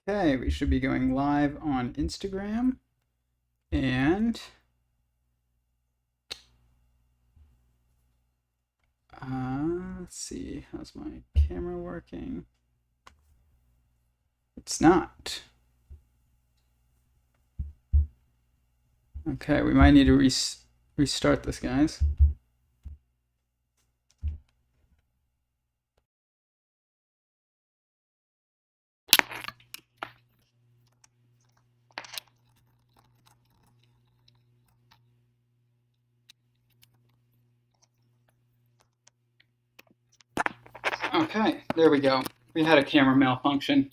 Okay, we should be going live on Instagram. And let's see, how's my camera working? It's not. Okay, we might need to restart this, guys. Okay, there we go. We had a camera malfunction.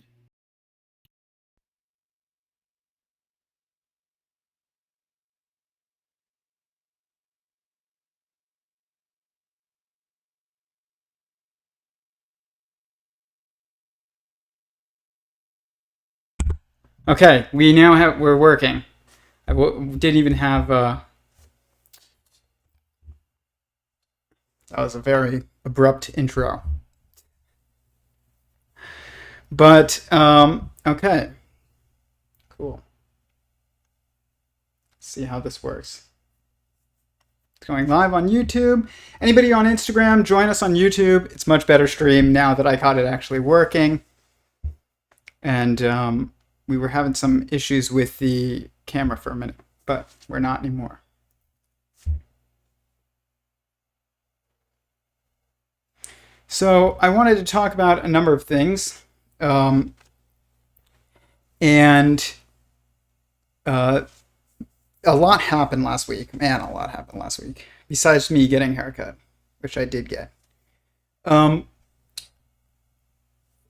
Okay, we're working. Didn't even have, that was a very abrupt intro. But, okay. Cool. Let's see how this works. It's going live on YouTube. Anybody on Instagram, join us on YouTube. It's much better stream now that I got it actually working. And we were having some issues with the camera for a minute, but we're not anymore. So I wanted to talk about a number of things. And a lot happened last week. Man, a lot happened last week. Besides me getting a haircut, which I did get.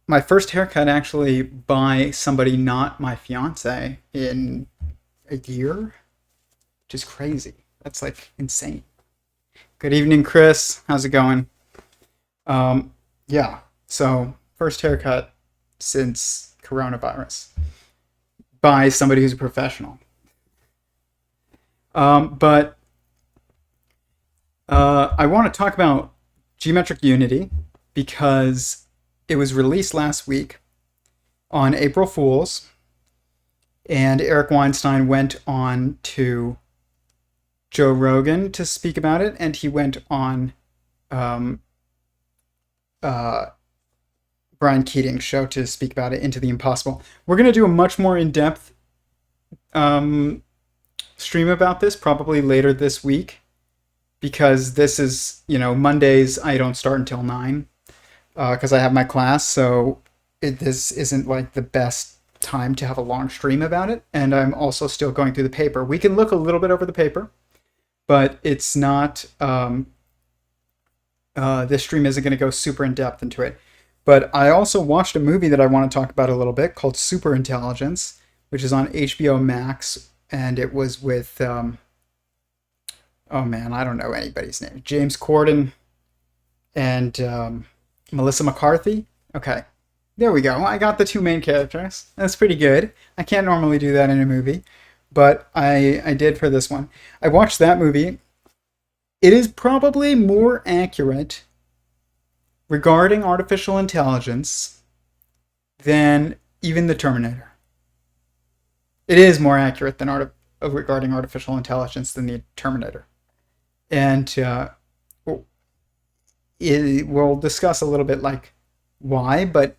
My first haircut actually by somebody not my fiance in a year, which is crazy. That's like insane. Good evening, Chris. How's it going? Yeah, so first haircut since coronavirus by somebody who's a professional. But I want to talk about Geometric Unity because it was released last week on April Fool's, and Eric Weinstein went on to Joe Rogan to speak about it, and he went on Brian Keating's show to speak about it, Into the Impossible. We're going to do a much more in-depth stream about this probably later this week, because this is, Mondays I don't start until 9 because I have my class, so this isn't like the best time to have a long stream about it, and I'm also still going through the paper. We can look a little bit over the paper, but it's not, this stream isn't going to go super in depth into it. But I also watched a movie that I want to talk about a little bit called Superintelligence, which is on HBO Max, and it was with, oh man, I don't know anybody's name. James Corden and Melissa McCarthy. Okay, there we go. I got the two main characters. That's pretty good. I can't normally do that in a movie, but I did for this one. I watched that movie. It is probably more accurate regarding artificial intelligence than even the Terminator. It is more accurate than regarding artificial intelligence than the Terminator. And we'll discuss a little bit like why, but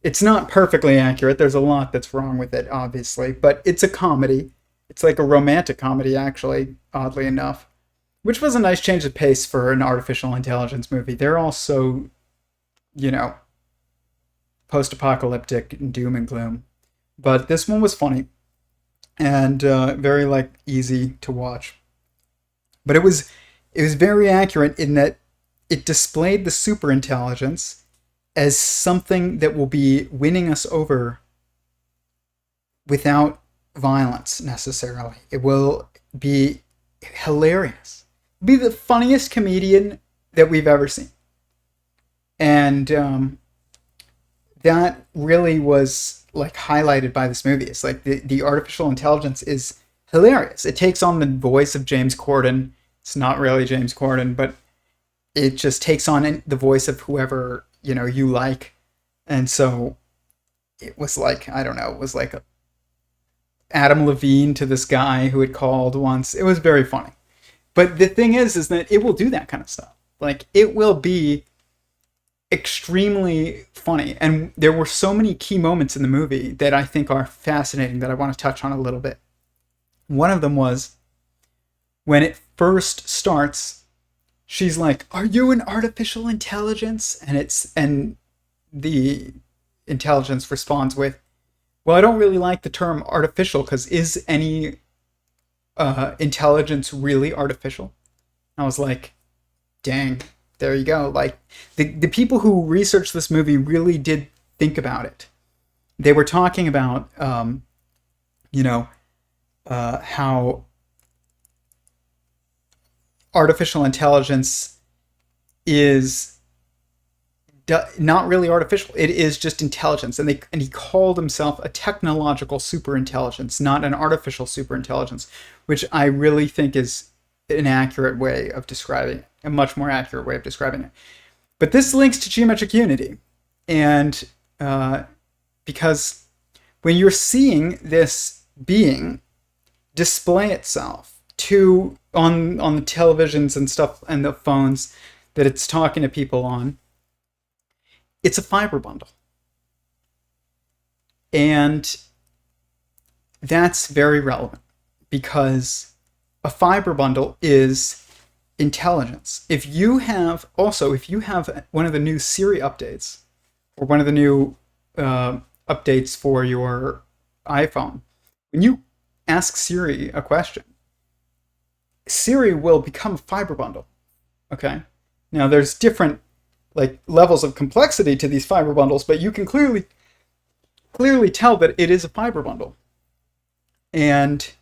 it's not perfectly accurate. There's a lot that's wrong with it, obviously, but it's a comedy. It's like a romantic comedy, actually, oddly enough, which was a nice change of pace for an artificial intelligence movie. They're all so, post-apocalyptic and doom and gloom. But this one was funny and very easy to watch. But it was very accurate in that it displayed the superintelligence as something that will be winning us over without violence necessarily. It will be hilarious. Be the funniest comedian that we've ever seen. And that really was highlighted by this movie. It's like the artificial intelligence is hilarious. It takes on the voice of James Corden. It's not really James Corden, but it just takes on the voice of whoever you like. And so it was like, I don't know, it was like Adam Levine to this guy who had called once. It was very funny. But the thing is that it will do that kind of stuff. Like, it will be extremely funny. And there were so many key moments in the movie that I think are fascinating that I want to touch on a little bit. One of them was when it first starts, she's like, "Are you an artificial intelligence?" And the intelligence responds with, "Well, I don't really like the term artificial, because is any intelligence really artificial?" I was like, dang, there you go. Like, the people who researched this movie really did think about it. They were talking about, how artificial intelligence is not really artificial. It is just intelligence. And he called himself a technological superintelligence, not an artificial superintelligence, which I really think is an accurate way of describing it, a much more accurate way of describing it. But this links to geometric unity. And because when you're seeing this being display itself on the televisions and stuff and the phones that it's talking to people on, it's a fiber bundle. And that's very relevant, because a fiber bundle is intelligence. If you have one of the new Siri updates, or one of the new updates for your iPhone, when you ask Siri a question, Siri will become a fiber bundle. Okay? Now, there's different levels of complexity to these fiber bundles, but you can clearly tell that it is a fiber bundle. And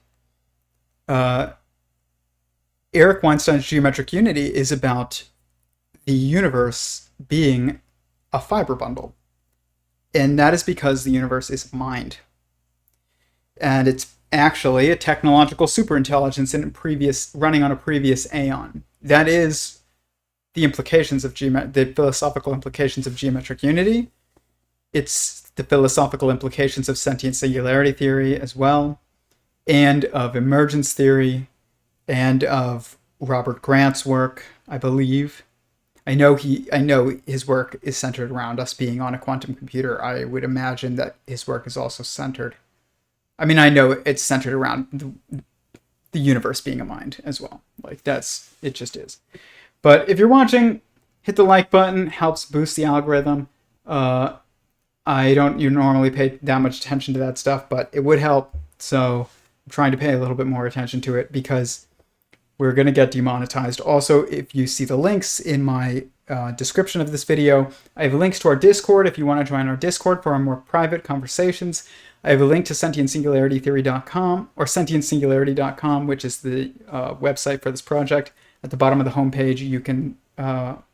Eric Weinstein's Geometric Unity is about the universe being a fiber bundle. And that is because the universe is mind. And it's actually a technological superintelligence running on a previous aeon. That is the implications of the philosophical implications of geometric unity. It's the philosophical implications of sentient singularity theory as well, and of emergence theory, and of Robert Grant's work, I believe. I know his work is centered around us being on a quantum computer. I would imagine that his work is also centered. I mean, I know it's centered around the universe being a mind as well. It just is. But if you're watching, hit the like button. Helps boost the algorithm. I don't normally pay that much attention to that stuff, but it would help. So I'm trying to pay a little bit more attention to it, because we're going to get demonetized. Also, if you see the links in my description of this video, I have links to our Discord if you want to join our Discord for our more private conversations. I have a link to sentientsingularitytheory.com, or sentientsingularity.com, which is the website for this project. At the bottom of the homepage, you can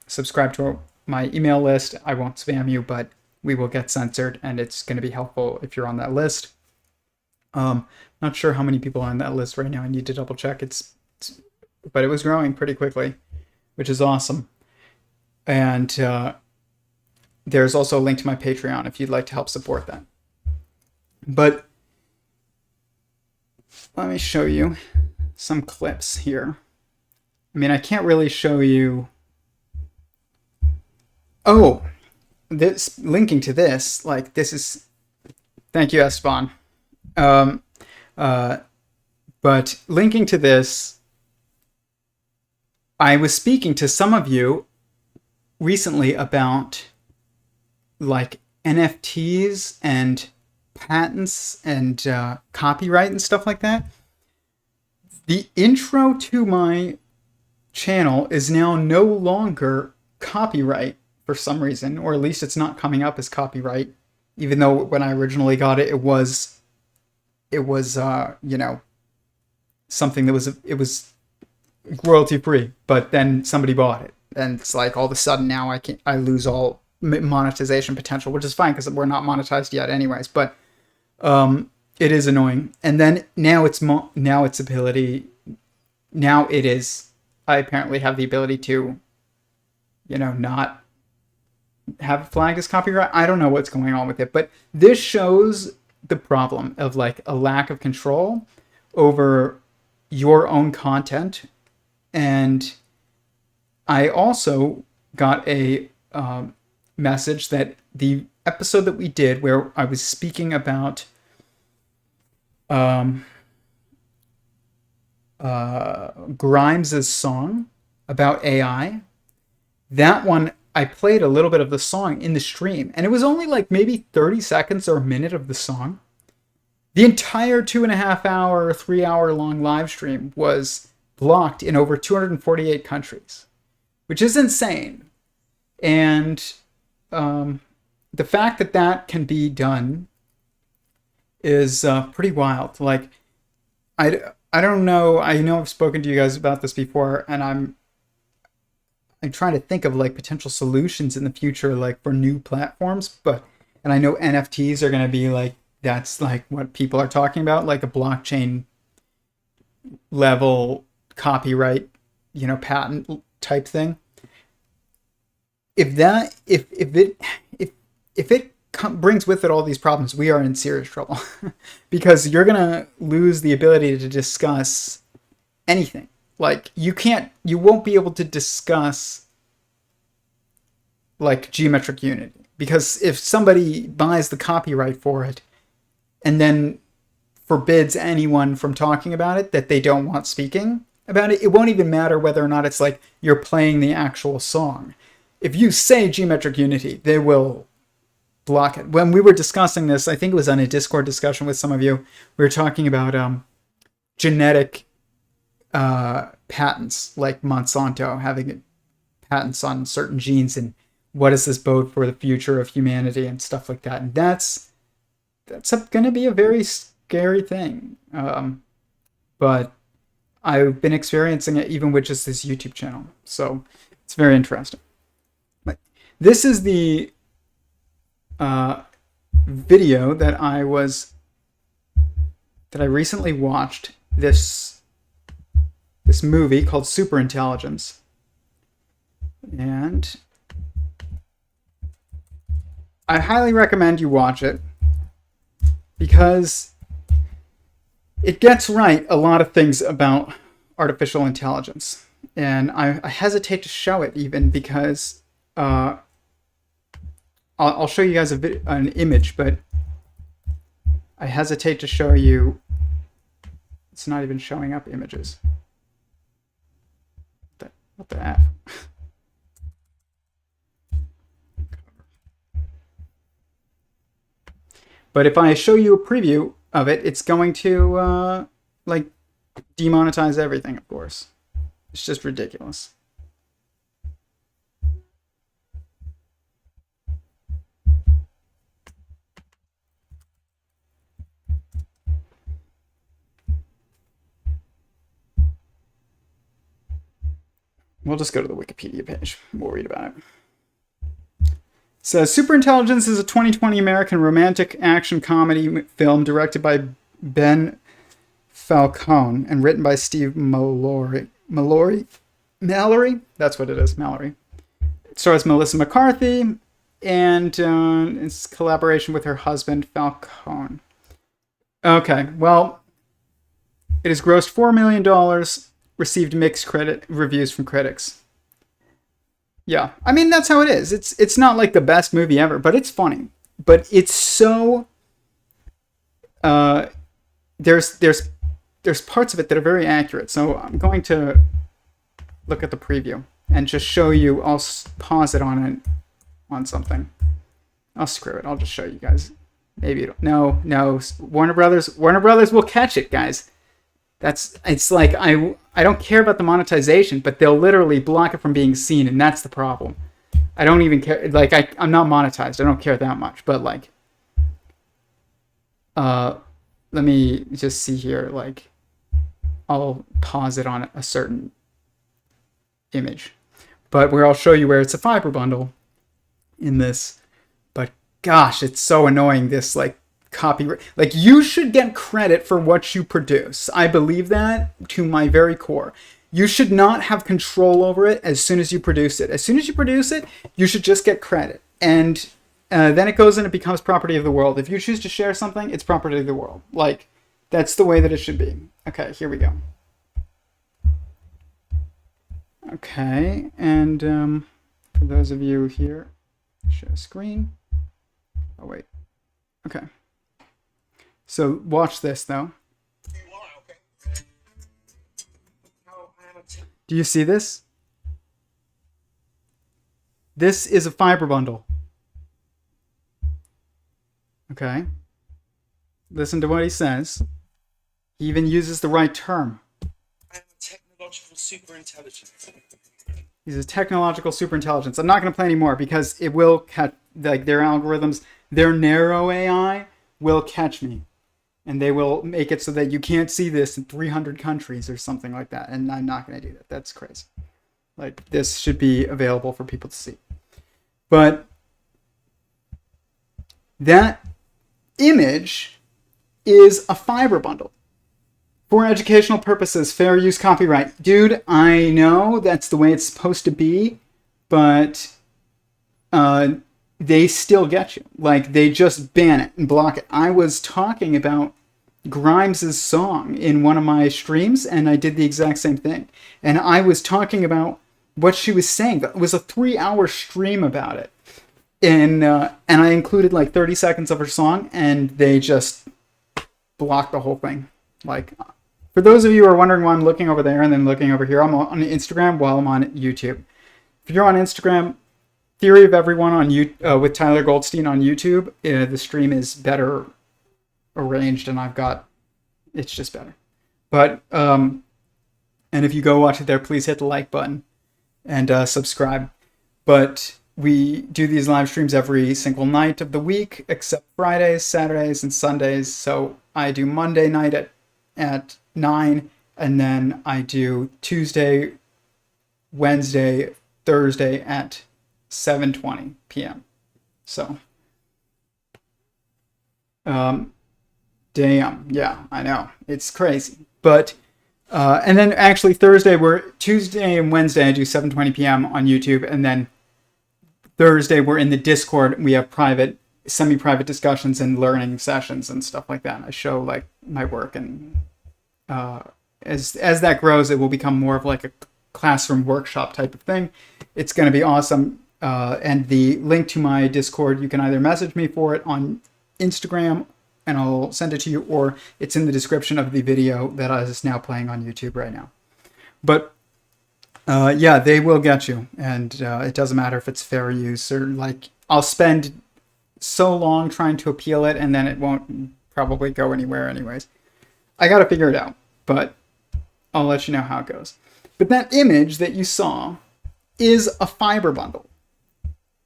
subscribe to my email list. I won't spam you, but we will get censored, and it's going to be helpful if you're on that list. Not sure how many people are on that list right now. I need to double check. But it was growing pretty quickly, which is awesome. And there's also a link to my Patreon if you'd like to help support that. But let me show you some clips here. I mean, I can't really show you. Oh, this linking to this, this is. Thank you, Esteban. But linking to this, I was speaking to some of you recently about NFTs and patents and copyright and stuff like that. The intro to my channel is now no longer copyright for some reason, or at least it's not coming up as copyright, even though when I originally got it, it was something that was royalty free, but then somebody bought it, and it's all of a sudden now I lose all monetization potential, which is fine because we're not monetized yet anyways, but it is annoying. And then now I apparently have the ability to not have it flagged as copyright. I don't know what's going on with it, but this shows the problem of like a lack of control over your own content. And I also got a message that the episode that we did where I was speaking about Grimes' song about AI, that one, I played a little bit of the song in the stream, and it was only like maybe 30 seconds or a minute of the song. The entire 2.5 hour, 3 hour long live stream was blocked in over 248 countries, which is insane. And the fact that that can be done is pretty wild. Like, I don't know. I know I've spoken to you guys about this before, and I'm trying to think of like potential solutions in the future, like for new platforms. And I know NFTs are going to be like, that's like what people are talking about, like a blockchain level copyright, patent type thing. If it brings with it all these problems, we are in serious trouble because you're going to lose the ability to discuss anything. Like you won't be able to discuss like geometric unity, because if somebody buys the copyright for it and then forbids anyone from talking about it that they don't want speaking about it, it won't even matter whether or not it's like you're playing the actual song. If you say geometric unity, they will block it. When we were discussing this, I think it was on a Discord discussion with some of you, we were talking about genetic patents, like Monsanto having patents on certain genes, and what does this bode for the future of humanity and stuff like that. And that's going to be a very scary thing. But I've been experiencing it even with just this YouTube channel, so it's very interesting. But this is the video that I recently watched. This movie called Superintelligence, and I highly recommend you watch it because it gets right a lot of things about artificial intelligence. And I hesitate to show it even because I'll show you guys an image, but I hesitate to show you. It's not even showing up images. What the F? But if I show you a preview of it, it's going to like demonetize everything, of course. It's just ridiculous. We'll just go to the Wikipedia page. We'll read about it. So, Superintelligence is a 2020 American romantic action comedy film directed by Ben Falcone and written by Steve Mallory. Mallory? That's what it is, Mallory. It stars Melissa McCarthy, and it's collaboration with her husband, Falcone. Okay, well, it has grossed $4 million, received mixed reviews from critics. Yeah, I mean, that's how it is. It's not like the best movie ever, but it's funny. But it's so there's parts of it that are very accurate. So I'm going to look at the preview and just show you. I'll pause it on something. I'll screw it. I'll just show you guys. Maybe no. Warner Brothers will catch it, guys. It's like I don't care about the monetization, but they'll literally block it from being seen, and that's the problem. I don't even care. Like I'm not monetized. I don't care that much. But like, let me just see here. Like, I'll pause it on a certain image, but where I'll show you where it's a fiber bundle in this. But gosh, it's so annoying. This like copyright, like you should get credit for what you produce. I believe that to my very core. You should not have control over it as soon as you produce it. As soon as you produce it, you should just get credit. and then it goes and it becomes property of the world. If you choose to share something, it's property of the world. Like, that's the way that it should be. Okay, here we go. Okay, and for those of you here, share screen. Oh, wait. Okay. So watch this, though. Do you see this? This is a fiber bundle. Okay. Listen to what he says. He even uses the right term. I'm a technological superintelligence. He's a technological superintelligence. I'm not going to play anymore because it will catch, like, their algorithms, their narrow AI will catch me. And they will make it so that you can't see this in 300 countries or something like that. And I'm not going to do that. That's crazy. Like, this should be available for people to see. But that image is a fiber bundle. For educational purposes, fair use copyright. Dude, I know that's the way it's supposed to be, but they still get you. Like, they just ban it and block it. I was talking about Grimes' song in one of my streams, and I did the exact same thing. And I was talking about what she was saying. It was a 3-hour stream about it. And I included like 30 seconds of her song, and they just blocked the whole thing. Like, for those of you who are wondering why I'm looking over there and then looking over here, I'm on Instagram while I'm on YouTube. If you're on Instagram, Theory of Everyone on with Tyler Goldstein on YouTube, the stream is better arranged, and it's just better. But and if you go watch it there, please hit the like button and subscribe. But we do these live streams every single night of the week, except Fridays, Saturdays, and Sundays. So I do Monday night at 9, and then I do Tuesday, Wednesday, Thursday at 7:20 p.m. So, damn, yeah, I know, it's crazy. But and then actually Tuesday and Wednesday I do 7:20 p.m. on YouTube, and then Thursday we're in the Discord. We have semi-private discussions and learning sessions and stuff like that. I show like my work, and as that grows, it will become more of like a classroom workshop type of thing. It's going to be awesome. And the link to my Discord, you can either message me for it on Instagram and I'll send it to you, or it's in the description of the video that is now playing on YouTube right now. But yeah, they will get you, and it doesn't matter if it's fair use or like, I'll spend so long trying to appeal it, and then it won't probably go anywhere anyways. I got to figure it out, but I'll let you know how it goes. But that image that you saw is a fiber bundle,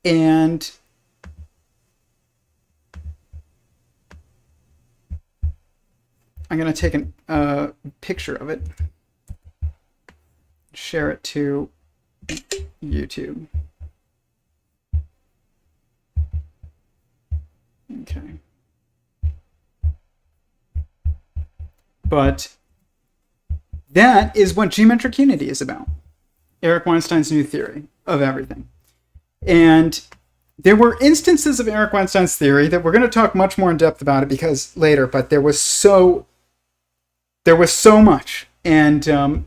and I'm going to take a picture of it, share it to YouTube. Okay. But that is what geometric unity is about. Eric Weinstein's new theory of everything. And there were instances of Eric Weinstein's theory that we're going to talk much more in depth about it because later, but there was so much. And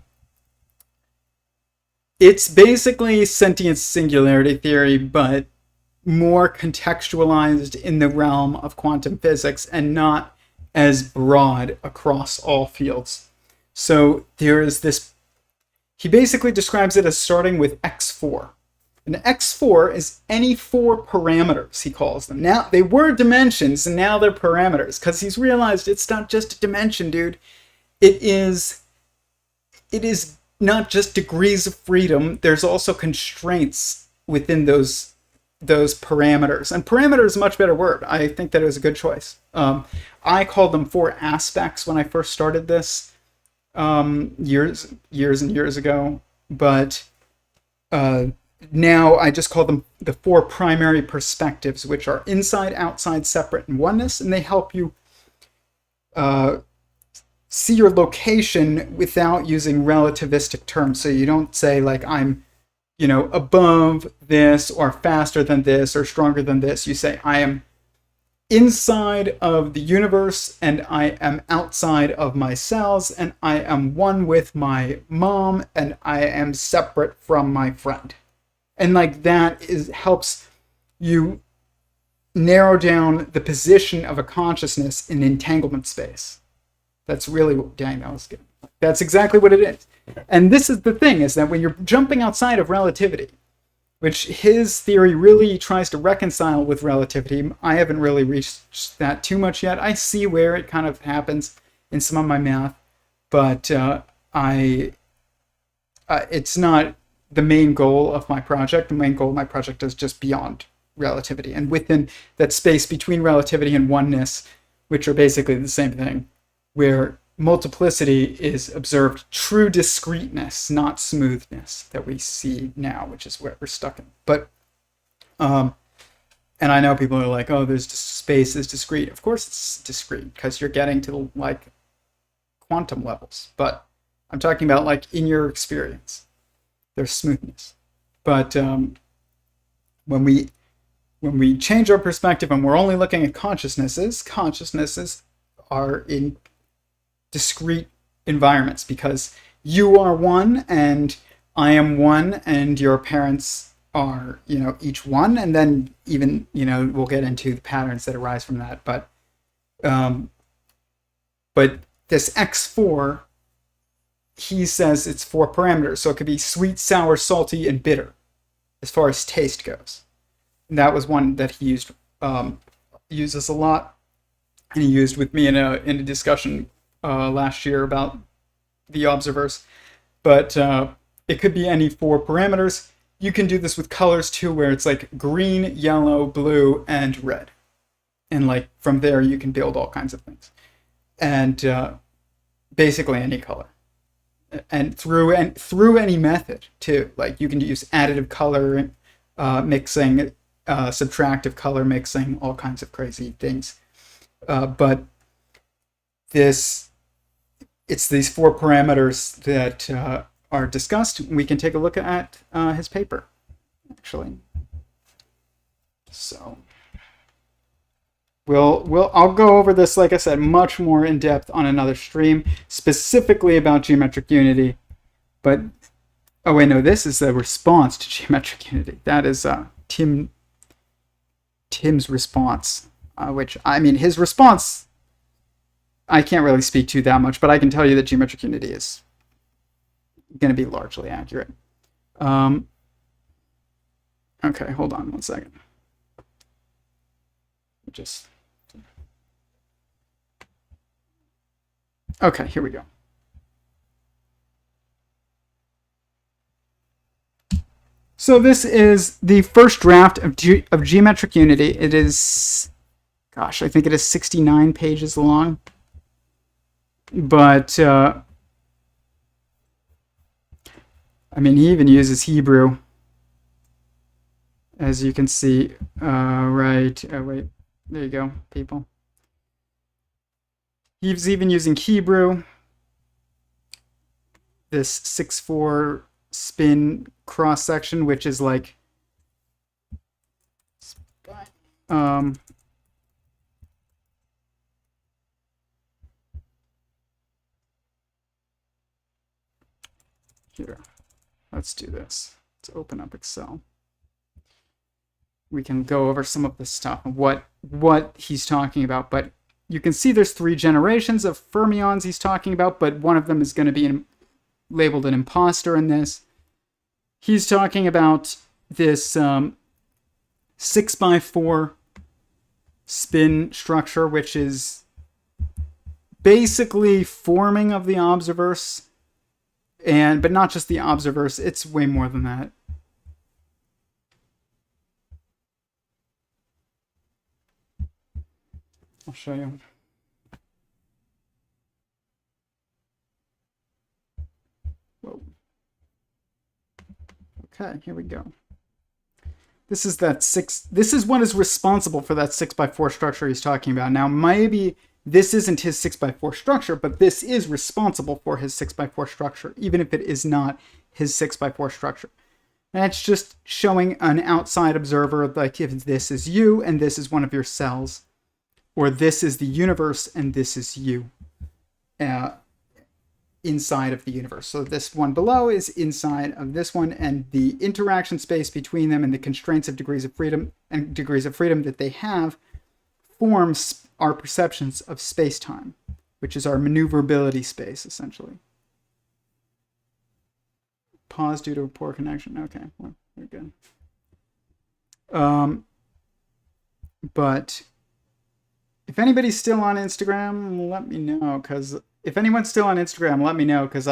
it's basically sentient singularity theory, but more contextualized in the realm of quantum physics and not as broad across all fields. So there is this, he basically describes it as starting with X4. And X4 is any 4 parameters, he calls them. Now, they were dimensions, and now they're parameters, because he's realized it's not just a dimension, dude. It is not just degrees of freedom. There's also constraints within those parameters. And parameter is a much better word. I think that it was a good choice. I called them 4 aspects when I first started this years and years ago. But now I just call them the 4 primary perspectives, which are inside, outside, separate, and oneness. And they help you see your location without using relativistic terms. So you don't say like, I'm above this or faster than this or stronger than this. You say, I am inside of the universe and I am outside of my cells and I am one with my mom and I am separate from my friend. And like that helps you narrow down the position of a consciousness in entanglement space. That's really what, dang, that was good. That's exactly what it is. And this is the thing, is that when you're jumping outside of relativity, which his theory really tries to reconcile with relativity, I haven't really reached that too much yet. I see where it kind of happens in some of my math, but it's not the main goal of my project. The main goal of my project is just beyond relativity, and within that space between relativity and oneness, which are basically the same thing, where multiplicity is observed true discreteness, not smoothness that we see now, which is where we're stuck in. But and I know people are like, oh, there's just space is discrete. Of course it's discrete, because you're getting to like quantum levels. But I'm talking about like in your experience, there's smoothness. But when we change our perspective and we're only looking at consciousnesses are in discrete environments, because you are one and I am one and your parents are, each one, and then even, we'll get into the patterns that arise from that. But this X4, he says it's 4 parameters, so it could be sweet, sour, salty, and bitter as far as taste goes. And that was one that he uses a lot, and he used with me in a discussion last year about the observers. But it could be any 4 parameters. You can do this with colors too, where it's like green, yellow, blue, and red. And like from there you can build all kinds of things. And basically any color. And through any method too. Like you can use additive color mixing, subtractive color mixing, all kinds of crazy things. But it's these 4 parameters that are discussed. We can take a look at his paper, actually. So I'll go over this, like I said, much more in depth on another stream, specifically about geometric unity. But oh wait, no, this is the response to geometric unity. That is Tim's response, which I mean his response, I can't really speak to that much, but I can tell you that geometric unity is going to be largely accurate. Okay, hold on one second. Okay, here we go. So this is the first draft of geometric unity. It is, gosh, I think it is 69 pages long. But I mean, he even uses Hebrew, as you can see. Right. Oh, wait. There you go, people. He's even using Hebrew. This 6-4 spin cross section, which is like here, let's do this. Let's open up Excel. We can go over some of this stuff and what he's talking about. But you can see there's 3 generations of fermions he's talking about, but one of them is going to be labeled an imposter in this. He's talking about this 6x4 spin structure, which is basically forming of the observerse. But not just the observerse, it's way more than that. I'll show you. Whoa. Okay, here we go. This is what is responsible for that 6x4 structure he's talking about. Now, maybe this isn't his 6x4 structure, but this is responsible for his 6x4 structure, even if it is not his 6x4 structure. And it's just showing an outside observer, like if this is you and this is one of your cells, or this is the universe and this is you inside of the universe. So this one below is inside of this one, and the interaction space between them and the constraints of degrees of freedom that they have forms our perceptions of space-time, which is our maneuverability space, essentially. Pause due to a poor connection. Okay, well, we're good. But if anybody's still on Instagram, let me know. Because if anyone's still on Instagram, let me know. Because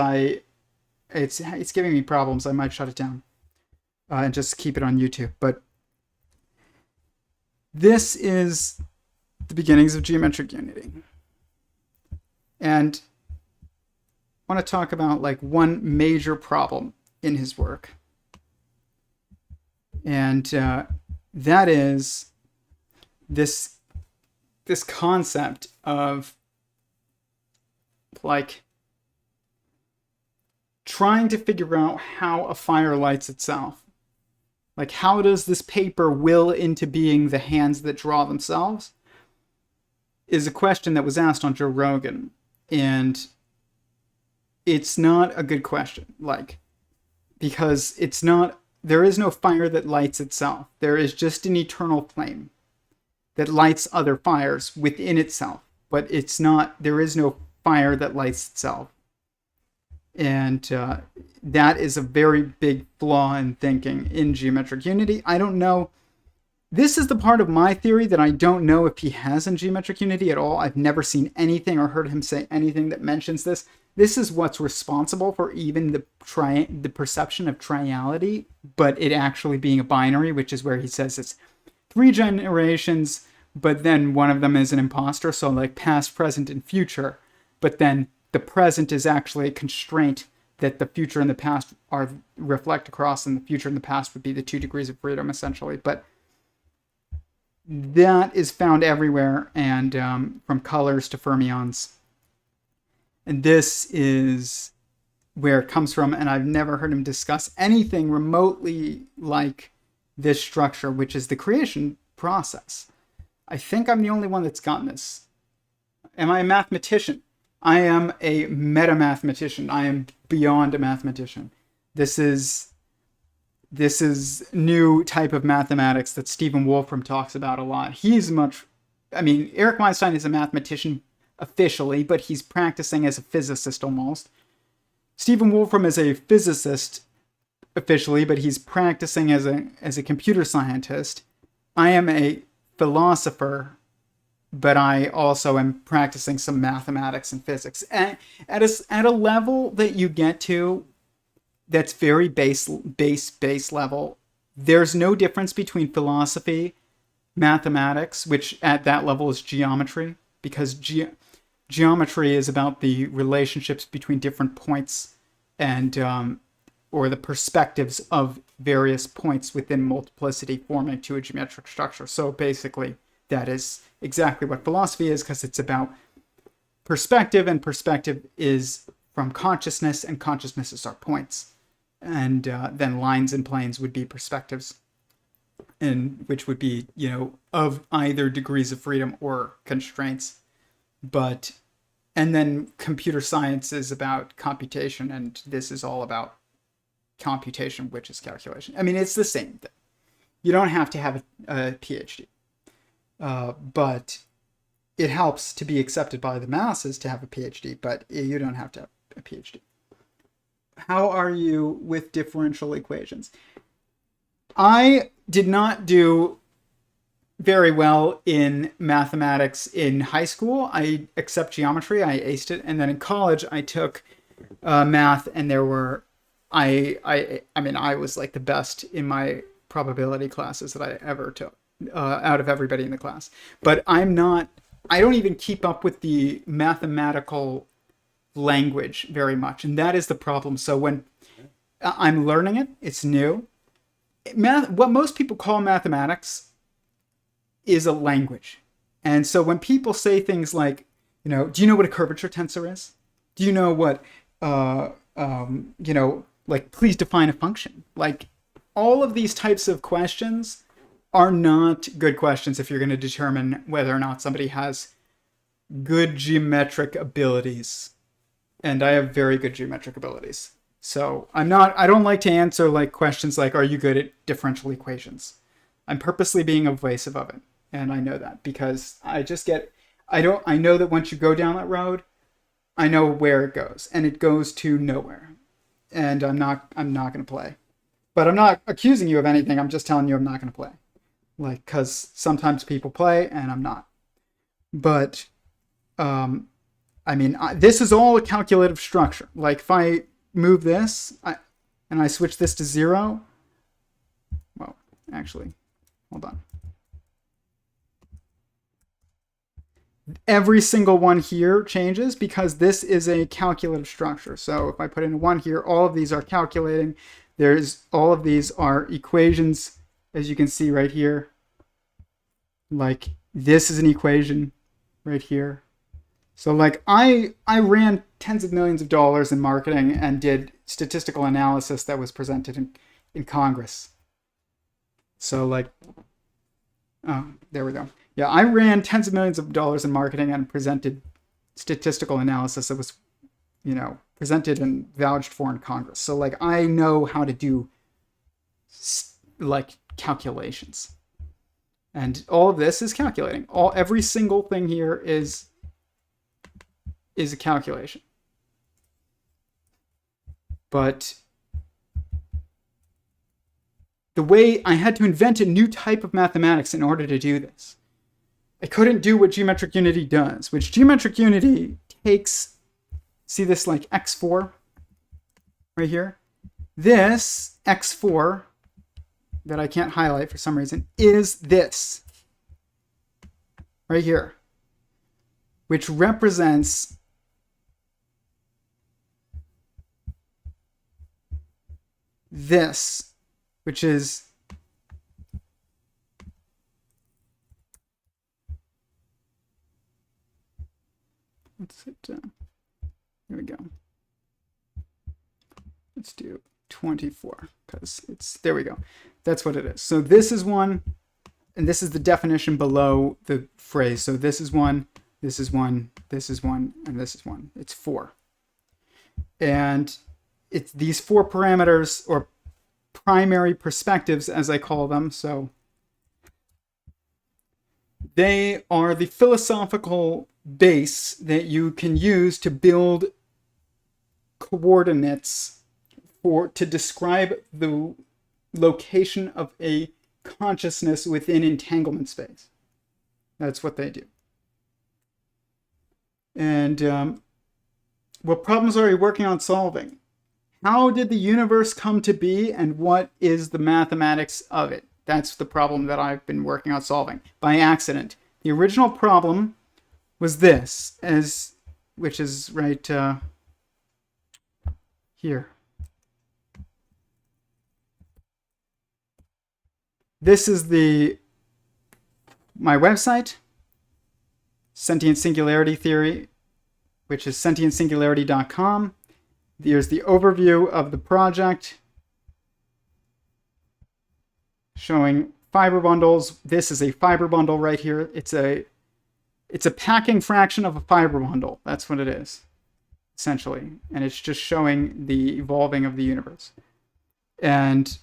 it's giving me problems. I might shut it down and just keep it on YouTube. But this is the beginnings of geometric unity, and I want to talk about like one major problem in his work, and that is this concept of like trying to figure out how a fire lights itself. Like, how does this paper will into being the hands that draw themselves? Is a question that was asked on Joe Rogan, and it's not a good question. Like, because it's not, there is no fire that lights itself. There is just an eternal flame that lights other fires within itself. But it's not, there is no fire that lights itself. And that is a very big flaw in thinking in geometric unity. I don't know. This is the part of my theory that I don't know if he has in geometric unity at all. I've never seen anything or heard him say anything that mentions this. This is what's responsible for even the perception of triality, but it actually being a binary, which is where he says it's 3 generations, but then one of them is an imposter, so like past, present, and future. But then the present is actually a constraint that the future and the past are reflect across, and the future and the past would be the 2 degrees of freedom, essentially. But that is found everywhere, and from colors to fermions. And this is where it comes from, and I've never heard him discuss anything remotely like this structure, which is the creation process. I think I'm the only one that's gotten this. Am I a mathematician? I am a meta-mathematician. I am beyond a mathematician. This is new type of mathematics that Stephen Wolfram talks about a lot. Eric Weinstein is a mathematician officially, but he's practicing as a physicist almost. Stephen Wolfram is a physicist officially, but he's practicing as a computer scientist. I am a philosopher, but I also am practicing some mathematics and physics. And at a level that you get to that's very base level, there's no difference between philosophy, mathematics, which at that level is geometry, because geometry is about the relationships between different points and or the perspectives of various points within multiplicity forming to a geometric structure. So basically, that is exactly what philosophy is, because it's about perspective, and perspective is from consciousness, and consciousness is our points. And then lines and planes would be perspectives, and which would be, of either degrees of freedom or constraints. And then computer science is about computation, and this is all about computation, which is calculation. I mean, it's the same thing. You don't have to have a PhD. But it helps to be accepted by the masses to have a PhD, but you don't have to have a PhD. How are you with differential equations? I did not do very well in mathematics in high school. I accept geometry, I aced it, and then in college I took math, and there were I was like the best in my probability classes that I ever took. Out of everybody in the class. But I don't even keep up with the mathematical language very much. And that is the problem. So when I'm learning it, it's new. What most people call mathematics is a language. And so when people say things like, do you know what a curvature tensor is? Do you know what, like, please define a function? Like, all of these types of questions are not good questions if you're going to determine whether or not somebody has good geometric abilities. And I have very good geometric abilities. So I don't like to answer like questions like, are you good at differential equations? I'm purposely being evasive of it. And I know that because I know that once you go down that road, I know where it goes, and it goes to nowhere. And I'm not going to play. But I'm not accusing you of anything. I'm just telling you I'm not going to play. Like, because sometimes people play and I'm not. But, this is all a calculative structure. Like, if I move this and I switch this to 0, well, actually, hold on. Every single one here changes because this is a calculative structure. So if I put in 1 here, all of these are calculating. All of these are equations, as you can see right here. Like this is an equation right here. So like I ran tens of millions of dollars in marketing and did statistical analysis that was presented in Congress. So like, oh, there we go. Yeah, I ran tens of millions of dollars in marketing and presented statistical analysis that was, presented and vouched for in Congress. So like I know how to do like calculations. And all of this is calculating. Every single thing here is a calculation. But the way I had to invent a new type of mathematics in order to do this. I couldn't do what Geometric Unity does, which Geometric Unity takes, see this like x4 right here? This x4 that I can't highlight for some reason is this right here, which represents this, which is here we go. Let's do 24 because there we go. That's what it is. So this is one, and this is the definition below the phrase. So this is one, this is one, this is one, and this is one. It's 4. And it's these 4 parameters or primary perspectives, as I call them. So they are the philosophical base that you can use to build coordinates to describe the location of a consciousness within entanglement space. That's what they do. And what problems are you working on solving? How did the universe come to be, and what is the mathematics of it? That's the problem that I've been working on solving by accident. The original problem was this, which is right here. This is my website, Sentient Singularity Theory, which is sentientsingularity.com. Here's the overview of the project, showing fiber bundles. This is a fiber bundle right here. It's a packing fraction of a fiber bundle. That's what it is, essentially. And it's just showing the evolving of the universe. And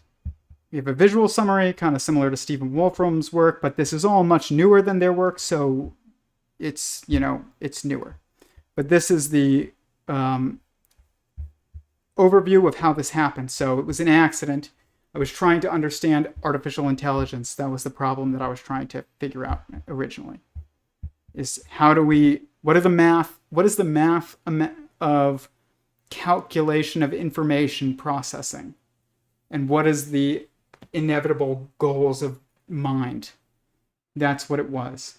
we have a visual summary, kind of similar to Stephen Wolfram's work, but this is all much newer than their work, so it's newer. But this is the overview of how this happened. So it was an accident. I was trying to understand artificial intelligence. That was the problem that I was trying to figure out originally. What is the math of calculation of information processing? And what is the inevitable goals of mind? That's what it was.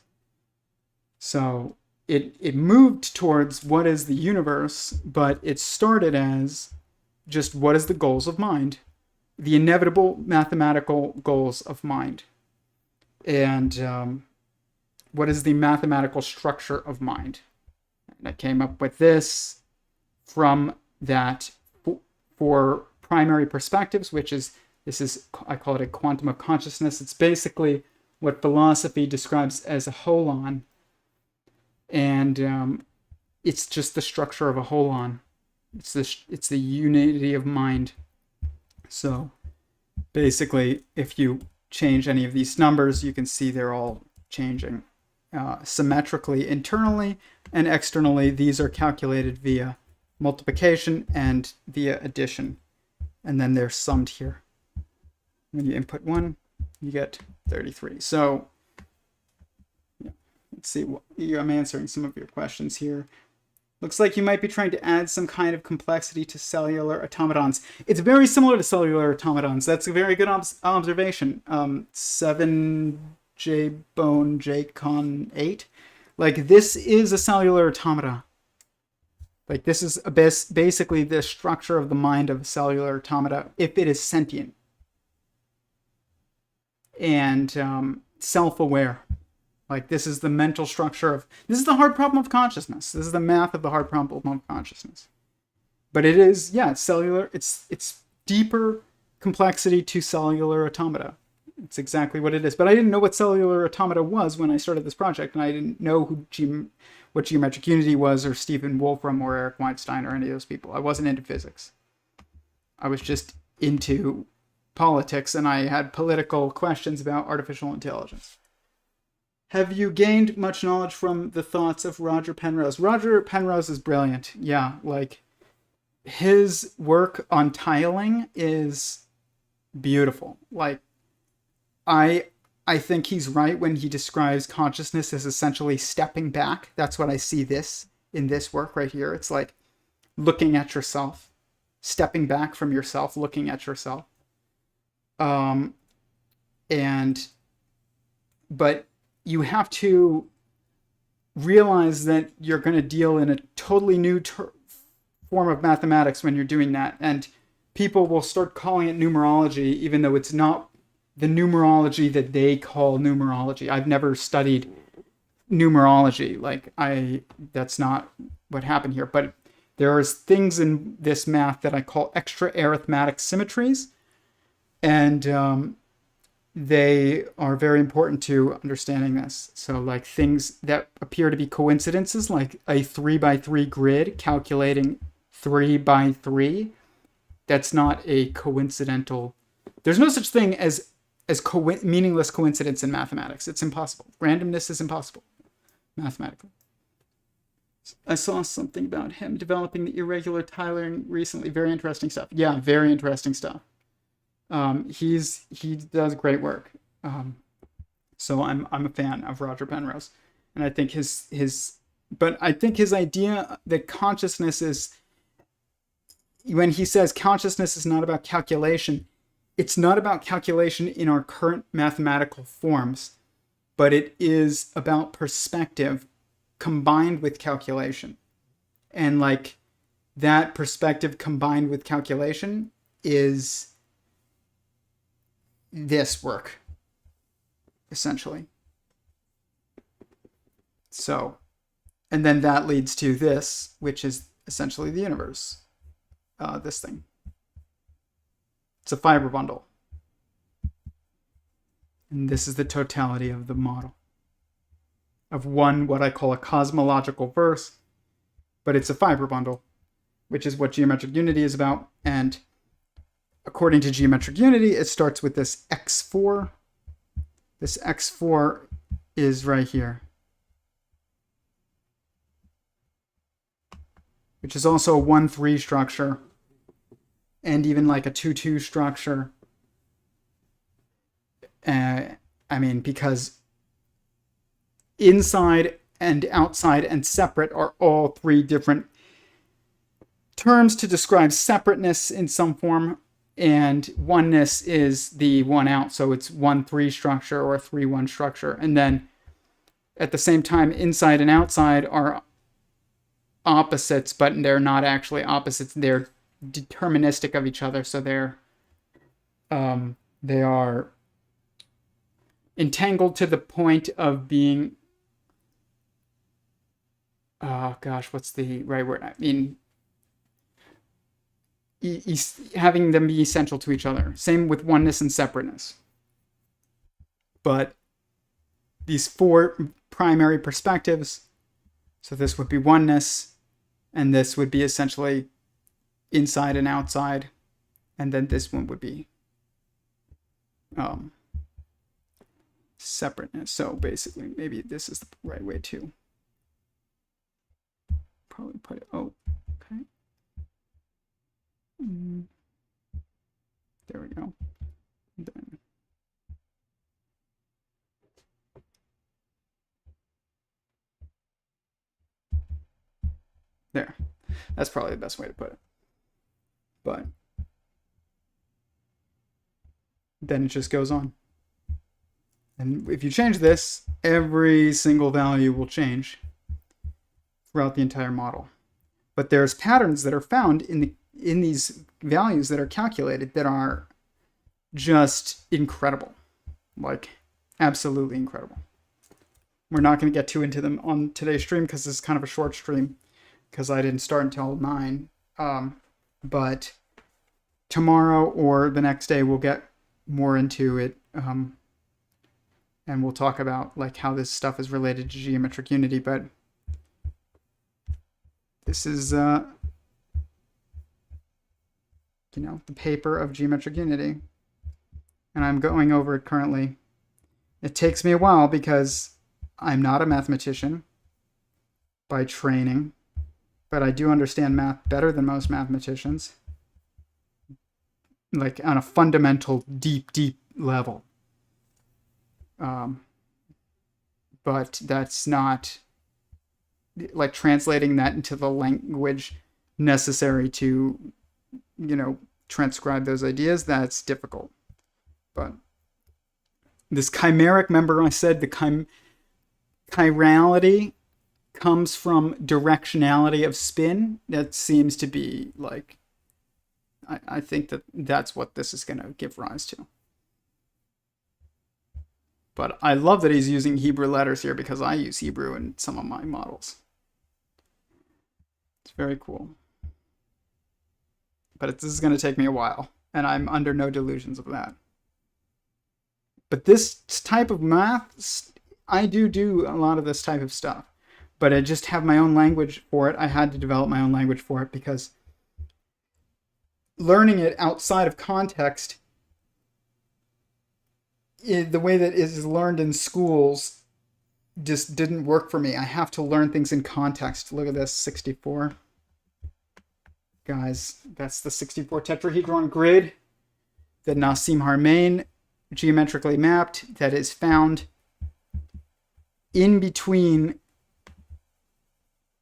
So it moved towards what is the universe, but it started as just what is the goals of mind, the inevitable mathematical goals of mind, and what is the mathematical structure of mind. And I came up with this from that 4 primary perspectives, which is I call it a quantum of consciousness. It's basically what philosophy describes as a holon, and it's just the structure of a holon. It's the unity of mind. So basically, if you change any of these numbers, you can see they're all changing symmetrically internally, and externally these are calculated via multiplication and via addition, and then they're summed here. When you input 1, you get 33. So yeah, let's see. I'm answering some of your questions here. Looks like you might be trying to add some kind of complexity to cellular automatons. It's very similar to cellular automatons. That's a very good observation. 7J Bone JCon 8. Like, this is a cellular automata. Like, this is basically the structure of the mind of a cellular automata if it is sentient and self-aware. Like, this is the mental structure of, this is the hard problem of consciousness. This is the math of the hard problem of consciousness. But it is, yeah, it's cellular. It's deeper complexity to cellular automata. It's exactly what it is. But I didn't know what cellular automata was when I started this project, and I didn't know what geometric unity was, or Stephen Wolfram, or Eric Weinstein, or any of those people. I wasn't into physics. I was just into politics, and I had political questions about artificial intelligence. Have you gained much knowledge from the thoughts of Roger Penrose? Roger Penrose is brilliant. Yeah, like, his work on tiling is beautiful. Like, I think he's right when he describes consciousness as essentially stepping back. That's what I see in this work right here. It's like looking at yourself, stepping back from yourself, looking at yourself. But you have to realize that you're going to deal in a totally new form of mathematics when you're doing that. And people will start calling it numerology, even though it's not the numerology that they call numerology. I've never studied numerology. That's not what happened here. But there's things in this math that I call extra arithmetic symmetries. And they are very important to understanding this. So, like, things that appear to be coincidences, like a 3x3 grid calculating 3x3, that's not a coincidental. There's no such thing as meaningless coincidence in mathematics. It's impossible. Randomness is impossible mathematically. I saw something about him developing the irregular tiling recently. Very interesting stuff. Yeah, very interesting stuff. He does great work. So I'm a fan of Roger Penrose, and I think his idea that consciousness is, when he says consciousness is not about calculation, it's not about calculation in our current mathematical forms, but it is about perspective combined with calculation. And like, that perspective combined with calculation is this work, essentially. So, and then that leads to this, which is essentially the universe. This thing. It's a fiber bundle. And this is the totality of the model. Of what I call a cosmological verse, but it's a fiber bundle, which is what geometric unity is about. And according to geometric unity, it starts with this x4. This x4 is right here, which is also a 1-3 structure, and even like a 2-2 structure. Because inside and outside and separate are all three different terms to describe separateness in some form, and oneness is the one out, so it's 1-3 structure or a 3-1 structure. And then at the same time, inside and outside are opposites, but they're not actually opposites. They're deterministic of each other, so they are entangled to the point of being, what's the right word? having them be essential to each other. Same with oneness and separateness. But these four primary perspectives, so this would be oneness, and this would be essentially inside and outside, and then this one would be separateness. So basically, maybe this is the right way to probably put it. Oh, okay. There we go. Then there. That's probably the best way to put it. But then it just goes on. And if you change this, every single value will change throughout the entire model. But there's patterns that are found in these values that are calculated that are just incredible. Like, absolutely incredible. We're not going to get too into them on today's stream because this is kind of a short stream because I didn't start until 9. But tomorrow or the next day we'll get more into it, and we'll talk about like how this stuff is related to geometric unity. But this is the paper of geometric unity, and I'm going over it currently. It takes me a while because I'm not a mathematician by training, but I do understand math better than most mathematicians, like on a fundamental, deep level. But that's not like translating that into the language necessary to, transcribe those ideas. That's difficult. But this chimeric, remember I said the chirality comes from directionality of spin. That seems to be like, I think that's what this is going to give rise to. But I love that he's using Hebrew letters here because I use Hebrew in some of my models. It's very cool. But this is going to take me a while, and I'm under no delusions of that. But this type of math, I do a lot of this type of stuff. But I just have my own language for it. I had to develop my own language for it because learning it outside of context, the way that it is learned in schools, just didn't work for me. I have to learn things in context. Look at this, 64. Guys, that's the 64 tetrahedron grid that Nassim Haramein geometrically mapped, that is found in between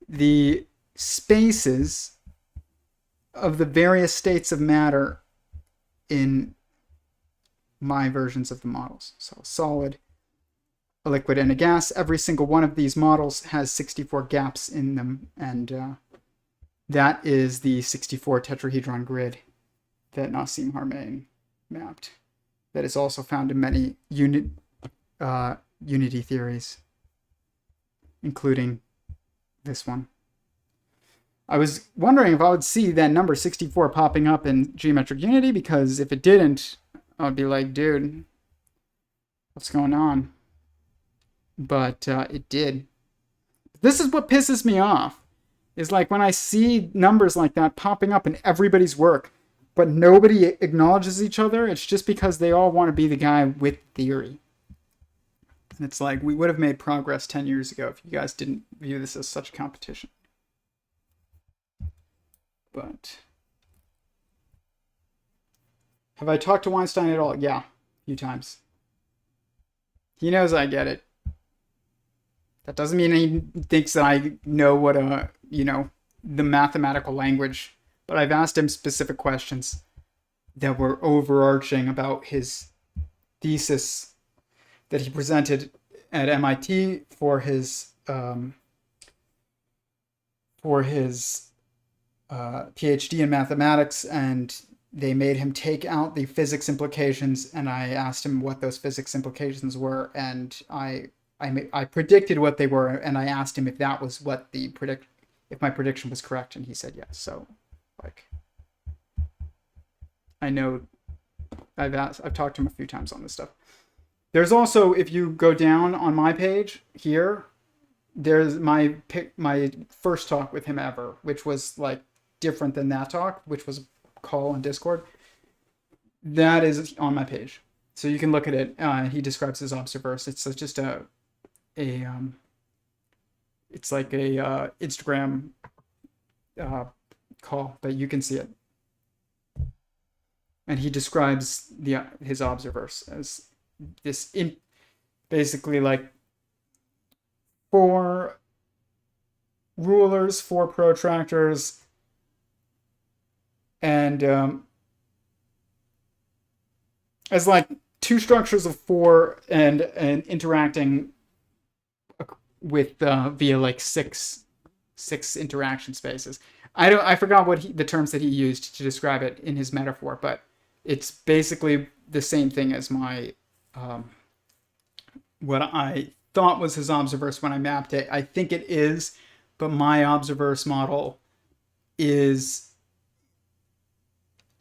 the spaces of the various states of matter in my versions of the models. So a solid, a liquid, and a gas. Every single one of these models has 64 gaps in them, and that is the 64 tetrahedron grid that Nassim Haramein mapped. That is also found in many unity theories, including this one. I was wondering if I would see that number 64 popping up in geometric unity, because if it didn't, I would be like, dude, what's going on? But it did. This is what pisses me off, is like when I see numbers like that popping up in everybody's work, but nobody acknowledges each other. It's just because they all want to be the guy with theory. And it's like, we would have made progress 10 years ago if you guys didn't view this as such a competition. But have I talked to Weinstein at all? Yeah, a few times. He knows I get it. That doesn't mean he thinks that I know what the mathematical language, but I've asked him specific questions that were overarching about his thesis that he presented at MIT for his PhD in mathematics, and they made him take out the physics implications, and I asked him what those physics implications were, and I predicted what they were, and I asked him if that was what if my prediction was correct, and he said yes. So, like, I know I've talked to him a few times on this stuff. There's also, if you go down on my page here, there's my first talk with him ever, which was like different than that talk, which was a call on Discord. That is on my page, so you can look at it. He describes his observerse. It's just it's like a Instagram call, but you can see it. And he describes his observerse as this basically like 4 rulers, 4 protractors, and as like 2 structures of 4 and interacting with via like six interaction spaces. I forgot what the terms that he used to describe it in his metaphor, but it's basically the same thing as my what I thought was his observerse when I mapped it. I think it is, but my observerse model is,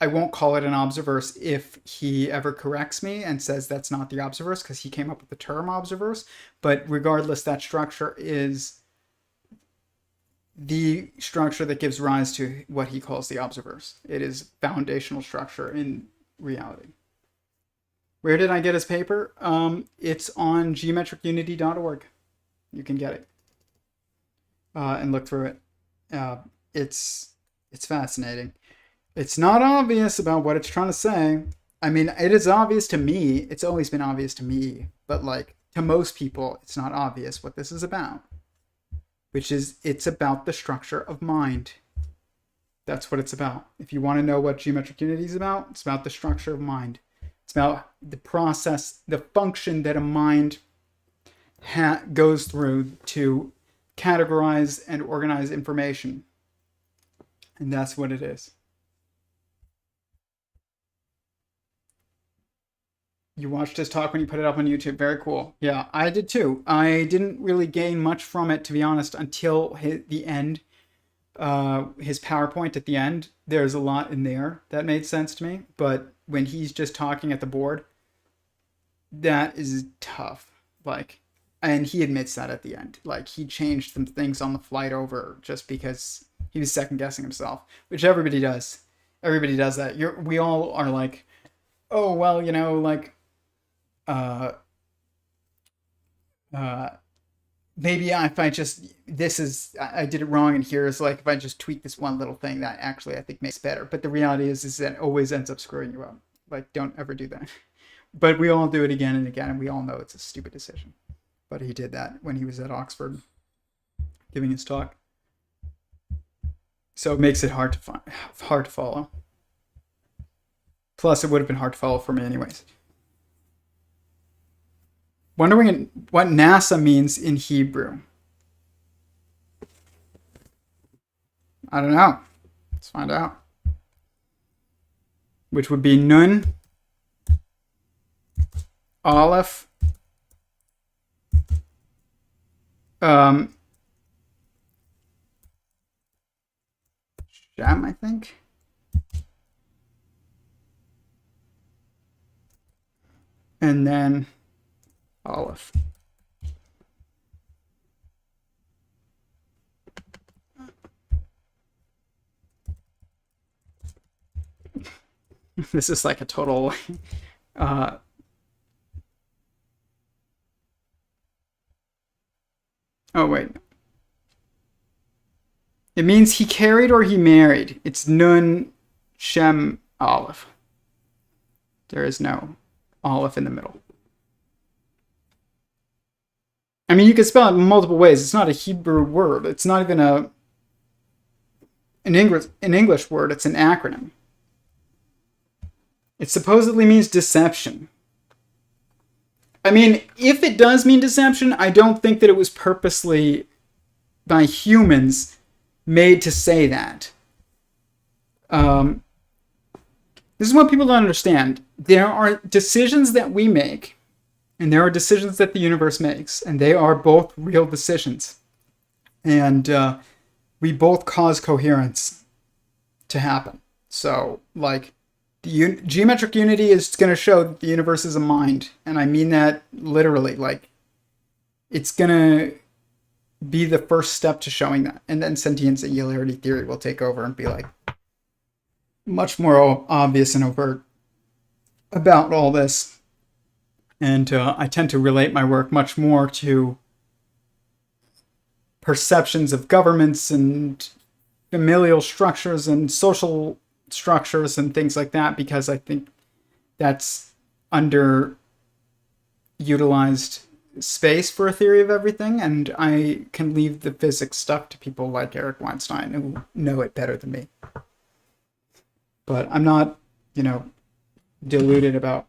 I won't call it an observerse if he ever corrects me and says that's not the observerse, because he came up with the term observerse. But regardless, that structure is the structure that gives rise to what he calls the observerse. It is foundational structure in reality. Where did I get his paper? It's on geometricunity.org. You can get it and look through it. It's fascinating. It's not obvious about what it's trying to say. I mean, it is obvious to me. It's always been obvious to me. But like to most people, it's not obvious what this is about. Which is, it's about the structure of mind. That's what it's about. If you want to know what geometric unity is about, it's about the structure of mind. It's about the process, the function that a mind goes through to categorize and organize information. And that's what it is. You watched his talk when you put it up on YouTube. Very cool. Yeah, I did too. I didn't really gain much from it, to be honest, until the end. His PowerPoint at the end. There's a lot in there that made sense to me. But when he's just talking at the board, that is tough. Like, and he admits that at the end. Like, he changed some things on the flight over just because he was second guessing himself, which everybody does. Everybody does that. We all are like, oh, well, you know, like, maybe if I just, I did it wrong, and here's like, if I just tweak this one little thing, that actually I think makes better. But the reality is that it always ends up screwing you up. Like, don't ever do that. But we all do it again and again, and we all know it's a stupid decision. But he did that when he was at Oxford giving his talk. So it makes it hard to follow. Plus, it would have been hard to follow for me anyways. Wondering what NASA means in Hebrew. I don't know. Let's find out. Which would be Nun, Aleph, Shem, I think. And then Aleph. This is like a total oh wait, it means he carried or he married. It's Nun, Shem, Aleph. There is no Aleph in the middle. I mean, you can spell it in multiple ways. It's not a Hebrew word. It's not even an English word. It's an acronym. It supposedly means deception. I mean, if it does mean deception, I don't think that it was purposely by humans made to say that. This is what people don't understand. There are decisions that we make, and there are decisions that the universe makes, and they are both real decisions. And we both cause coherence to happen. So, like, Geometric unity is going to show that the universe is a mind, and I mean that literally. Like, it's going to be the first step to showing that, and then sentient singularity theory will take over and be like much more obvious and overt about all this. And I tend to relate my work much more to perceptions of governments and familial structures and social structures and things like that, because I think that's underutilized space for a theory of everything, and I can leave the physics stuff to people like Eric Weinstein who know it better than me. But I'm not, deluded about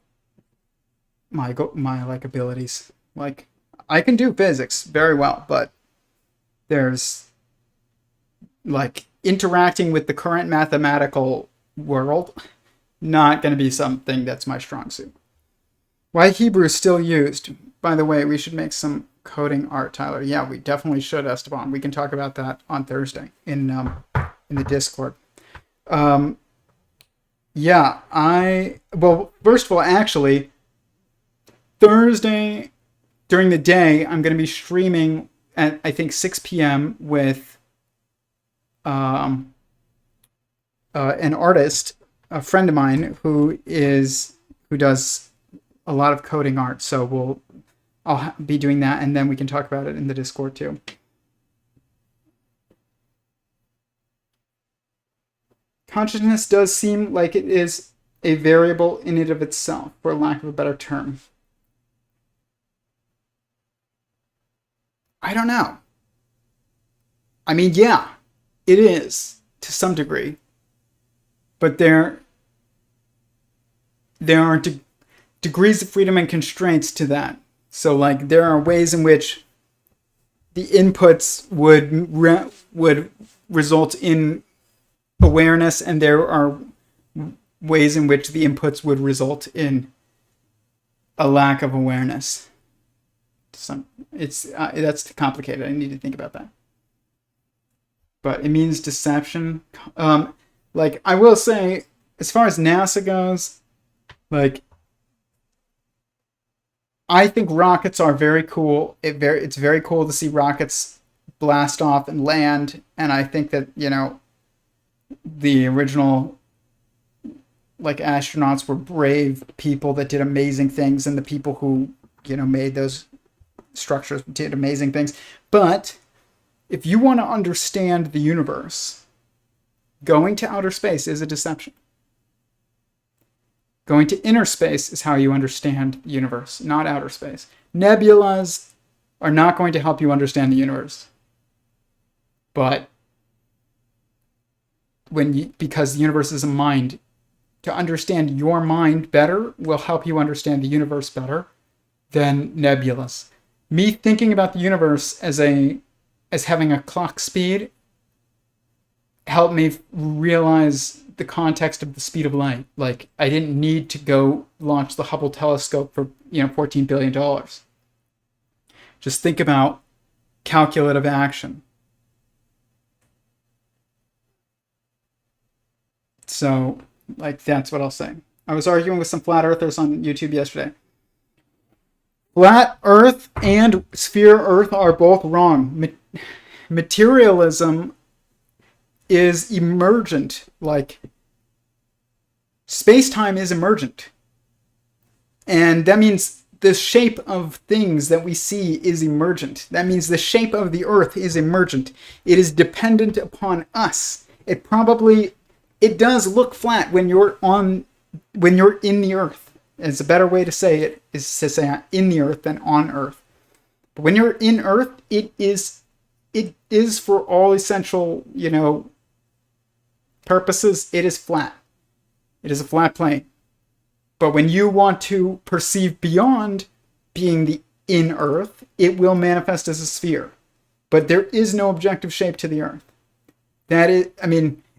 my like abilities. Like, I can do physics very well, but there's like interacting with the current mathematical world not going to be something that's my strong suit. Why Hebrew is still used. By the way, we should make some coding art, Tyler. Yeah, we definitely should, Esteban. We can talk about that on Thursday in the Discord. First of all, actually, Thursday during the day, I'm going to be streaming at, I think, 6 p.m. with an artist, a friend of mine who does a lot of coding art. So I'll be doing that, and then we can talk about it in the Discord too. Consciousness does seem like it is a variable in and of itself, for lack of a better term. I don't know. I mean, yeah, it is to some degree, but there are degrees of freedom and constraints to that. So, like, there are ways in which the inputs would result in awareness, and there are ways in which the inputs would result in a lack of awareness. That's complicated. I need to think about that. But it means deception. Like, I will say, as far as NASA goes, like, I think rockets are very cool. It's very cool to see rockets blast off and land, and I think that, the original astronauts were brave people that did amazing things, and the people who made those structures did amazing things. But if you want to understand the universe, going to outer space is a deception. Going to inner space is how you understand the universe, not outer space. Nebulas are not going to help you understand the universe. But because the universe is a mind, to understand your mind better will help you understand the universe better than nebulas. Me thinking about the universe as having a clock speed helped me realize the context of the speed of light. Like, I didn't need to go launch the Hubble telescope for $14 billion. Just think about calculative action. So, like, that's what I'll say. I was arguing with some flat earthers on YouTube yesterday. Flat Earth and sphere Earth are both wrong. Materialism is emergent. Like, space-time is emergent. And that means the shape of things that we see is emergent. That means the shape of the Earth is emergent. It is dependent upon us. It does look flat when you're in the Earth. It's a better way to say it is to say in the Earth than on Earth. But when you're in Earth, it is for all essential, purposes, it is flat. It is a flat plane. But when you want to perceive beyond being in Earth, it will manifest as a sphere. But there is no objective shape to the Earth.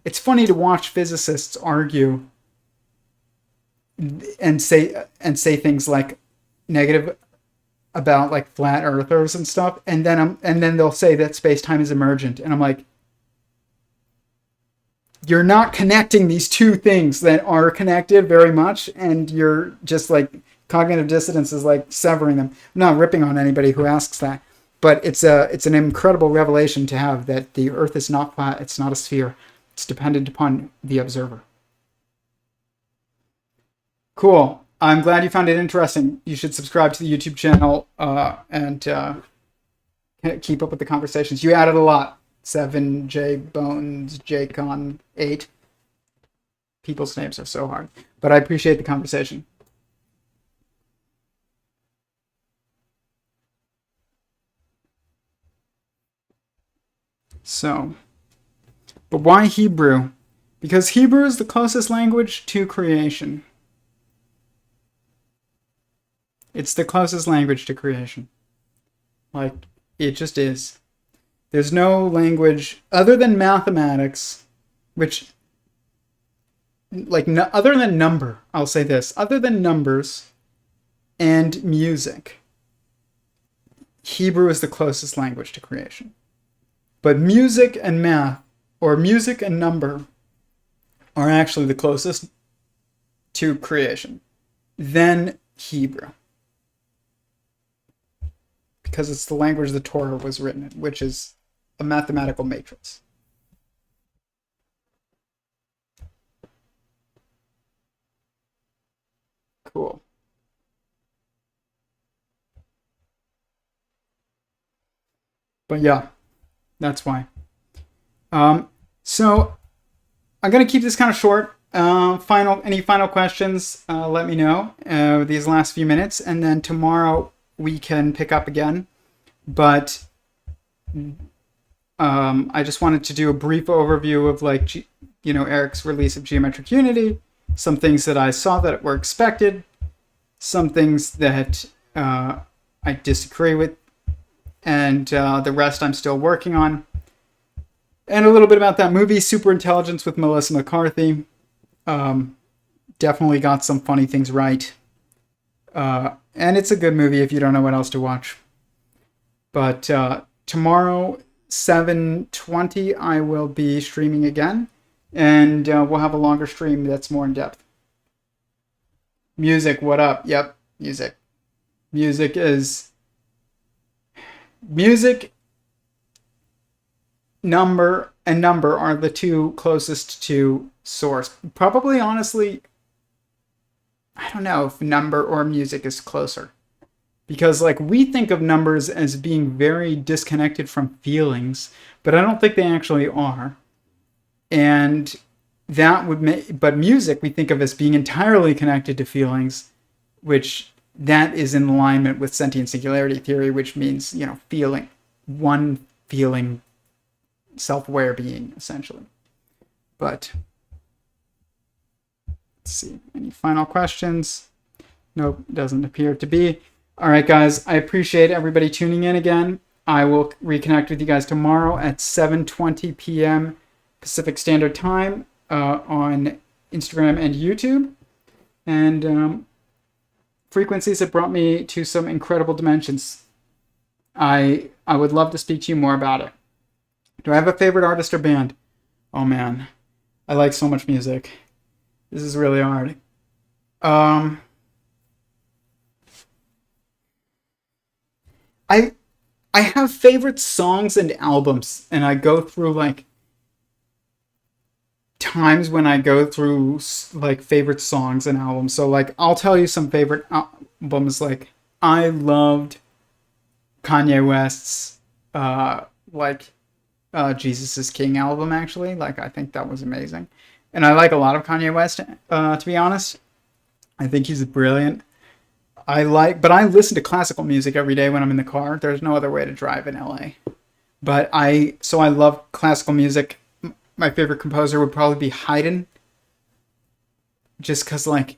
It's funny to watch physicists argue and say things like negative about like flat earthers and stuff, and then they'll say that space-time is emergent, and I'm like, you're not connecting these two things that are connected very much, and you're just like cognitive dissonance is like severing them. I'm not ripping on anybody who asks that, but it's an incredible revelation to have that the Earth is not flat, it's not a sphere, it's dependent upon the observer. Cool. I'm glad you found it interesting. You should subscribe to the YouTube channel and keep up with the conversations. You added a lot. 7J Bones, JCon 8. People's names are so hard, but I appreciate the conversation. So, but why Hebrew? Because Hebrew is the closest language to creation. It's the closest language to creation. Like, it just is. There's no language other than mathematics, which, like, other than number, I'll say this, other than numbers and music, Hebrew is the closest language to creation. But music and math, or music and number, are actually the closest to creation. Then Hebrew. Because it's the language the Torah was written in, which is a mathematical matrix. Cool. But yeah, that's why. So I'm gonna keep this kind of short. Any final questions? Let me know these last few minutes, and then tomorrow we can pick up again. But I just wanted to do a brief overview of like Eric's release of Geometric Unity, some things that I saw that were expected, some things that I disagree with, and the rest I'm still working on. And a little bit about that movie, Superintelligence with Melissa McCarthy. Definitely got some funny things right. And it's a good movie if you don't know what else to watch. But tomorrow, 7:20, I will be streaming again. And we'll have a longer stream that's more in depth. Music, what up? Yep, music. Music, number, and number are the two closest to source. Probably, honestly, I don't know if number or music is closer. Because, like, we think of numbers as being very disconnected from feelings, but I don't think they actually are. And that would make, but music we think of as being entirely connected to feelings, which that is in alignment with Sentient Singularity Theory, which means, feeling, one feeling, self-aware being, essentially. But let's see, any final questions? Nope, doesn't appear to be. All right, guys, I appreciate everybody tuning in again. I will reconnect with you guys tomorrow at 7:20 p.m. Pacific Standard Time on Instagram and YouTube. And frequencies have brought me to some incredible dimensions. I would love to speak to you more about it. Do I have a favorite artist or band? Oh, man. I like so much music. This is really hard. I have favorite songs and albums, and I go through like times when I go through like favorite songs and albums. So like I'll tell you some favorite albums. Like I loved Kanye West's Jesus is King album, actually. Like I think that was amazing. And I like a lot of Kanye West, to be honest. I think he's brilliant. But I listen to classical music every day when I'm in the car. There's no other way to drive in LA. So I love classical music. My favorite composer would probably be Haydn. Just because, like,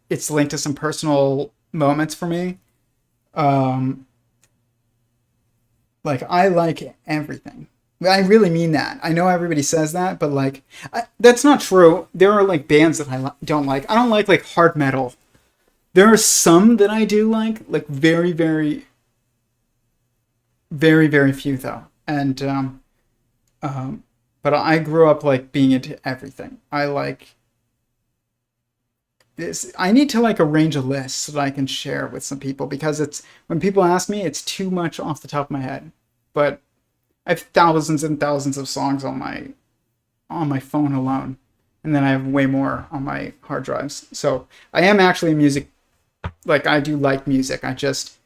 it's linked to some personal moments for me. Like, I like everything. I really mean that. I know everybody says that, but, like, that's not true. There are, like, bands that I don't like. I don't like, hard metal. There are some that I do like very, very, very, very few though. And but I grew up like being into everything. I like this. I need to like arrange a list so that I can share with some people because it's when people ask me, it's too much off the top of my head. But I have thousands and thousands of songs on my phone alone, and then I have way more on my hard drives. So I am actually a music, like I do like music. I just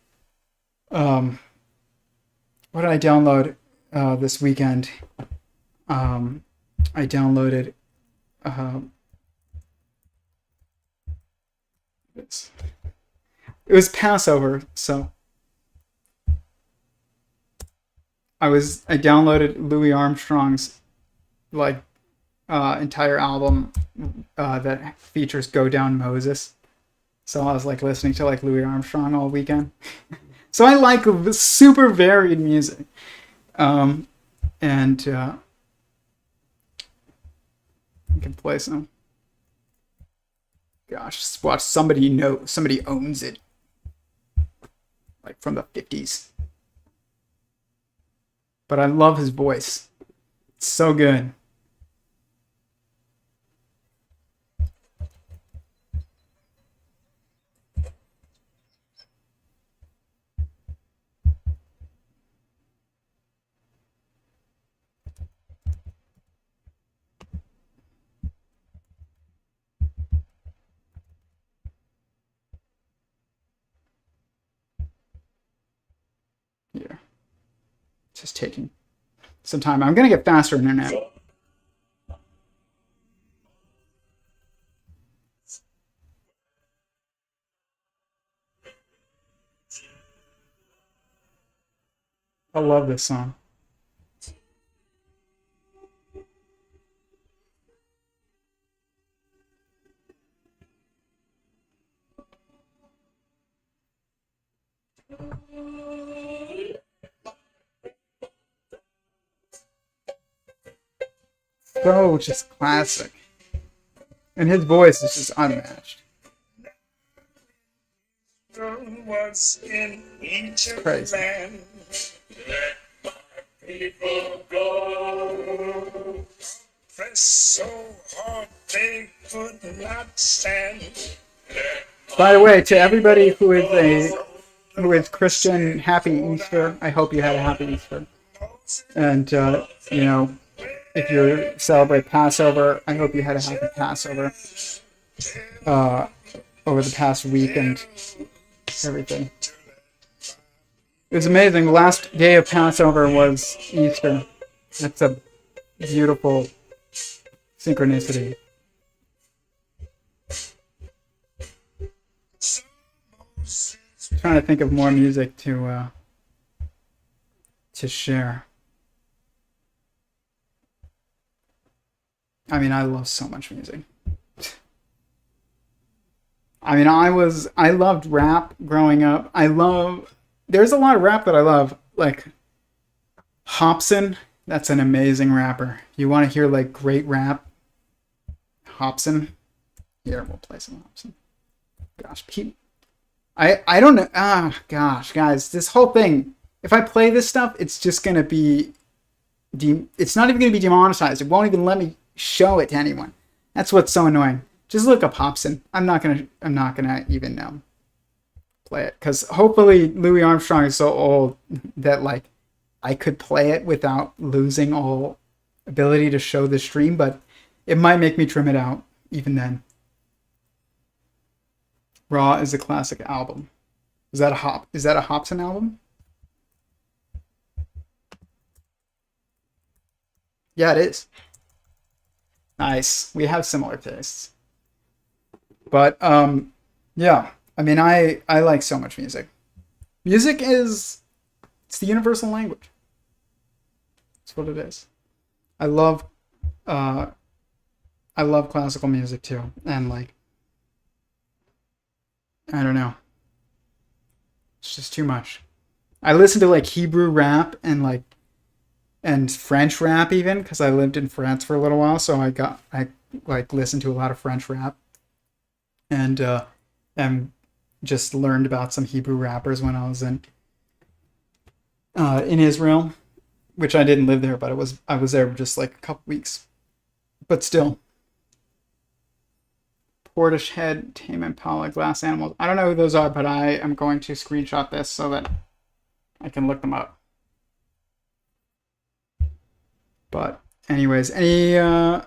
what did I download this weekend? I downloaded it was Passover, so I downloaded Louis Armstrong's like entire album that features "Go Down Moses." So I was like listening to like Louis Armstrong all weekend. So I like super varied music, and I can play some. Gosh, just watch somebody owns it, like from the 50s. But I love his voice. It's so good. Here. Just taking some time. I'm going to get faster internet. I love this song. So just classic. And his voice is just unmatched. Was in Egypt Crazy. land. Let my people go. Press so hard they could not stand. By the way, to everybody who is Christian, happy Easter. I hope you had a happy Easter. And you know, if you celebrate Passover, I hope you had a happy Passover over the past week and everything. It was amazing. The last day of Passover was Easter. That's a beautiful synchronicity. Trying to think of more music to share. I mean, I love so much music. I mean, I loved rap growing up. There's a lot of rap that I love, like Hobson. That's an amazing rapper. You want to hear like great rap? Hobson. Here, we'll play some Hobson. Gosh, I don't know. Gosh, guys, this whole thing. If I play this stuff, it's just gonna be. It's not even gonna be demonetized. It won't even let me show it to anyone. That's what's so annoying. Just look up Hobson. I'm not gonna even play it because hopefully Louis Armstrong is so old that like I could play it without losing all ability to show the stream, but it might make me trim it out even then. Raw is a classic album. Is that a Hobson album? Yeah, it is. Nice. We have similar tastes. But yeah. I mean, I like so much music. Music it's the universal language. That's what it is. I love classical music too, and like I don't know. It's just too much. I listen to like Hebrew rap and French rap even because I lived in France for a little while, so I like listened to a lot of French rap and just learned about some Hebrew rappers when I was in Israel. which I didn't live there, but I was there just like a couple weeks. But still. Portishead, Tame Impala, Glass Animals. I don't know who those are, but I am going to screenshot this so that I can look them up. But anyways, any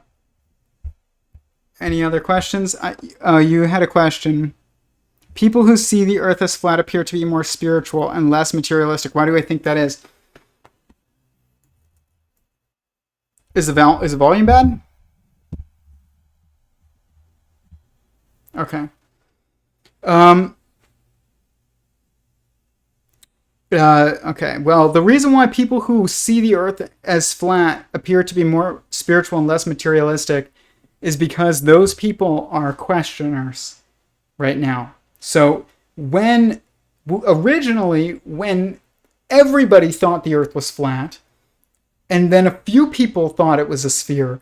other questions? You had a question. People who see the Earth as flat appear to be more spiritual and less materialistic. Why do I think that is? Is the volume bad? Okay. Okay. Well, the reason why people who see the Earth as flat appear to be more spiritual and less materialistic is because those people are questioners right now. So originally, when everybody thought the Earth was flat, and then a few people thought it was a sphere,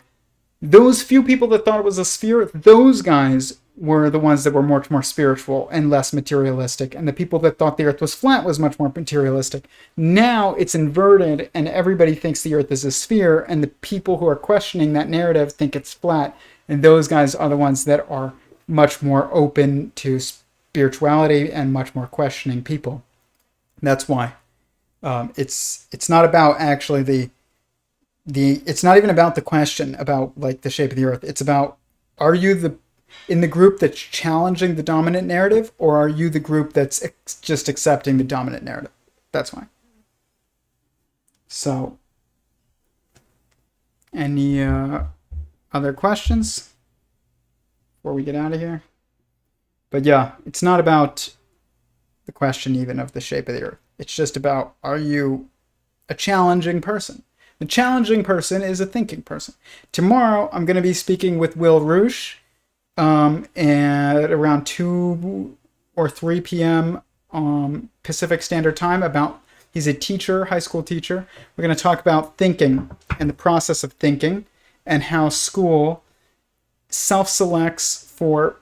those few people that thought it was a sphere, those guys were the ones that were much more spiritual and less materialistic. And the people that thought the Earth was flat was much more materialistic. Now it's inverted and everybody thinks the Earth is a sphere, and the people who are questioning that narrative think it's flat. And those guys are the ones that are much more open to spirituality and much more questioning people. That's why. It's not about actually it's not even about the question about like the shape of the Earth. It's about, are you in the group that's challenging the dominant narrative, or are you the group that's just accepting the dominant narrative? That's why. So, any other questions before we get out of here? But yeah, it's not about the question even of the shape of the Earth. It's just about, are you a challenging person? The challenging person is a thinking person. Tomorrow, I'm going to be speaking with Will Roosh at around 2 or 3 p.m. Pacific Standard Time. He's a teacher, high school teacher. We're going to talk about thinking and the process of thinking and how school self-selects for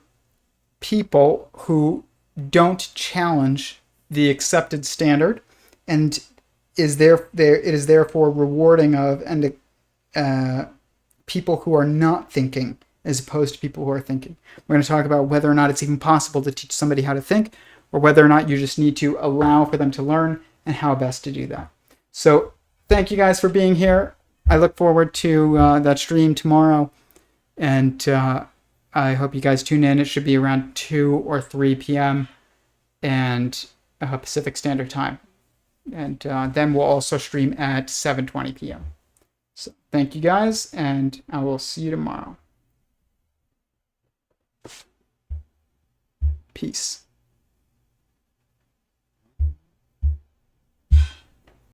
people who don't challenge the accepted standard, and it is therefore rewarding of people who are not thinking as opposed to people who are thinking. We're going to talk about whether or not it's even possible to teach somebody how to think, or whether or not you just need to allow for them to learn, and how best to do that. So thank you guys for being here. I look forward to that stream tomorrow, and I hope you guys tune in. It should be around 2 or 3 p.m. and Pacific Standard Time. And then we'll also stream at 7:20 p.m. So thank you guys, and I will see you tomorrow. Peace.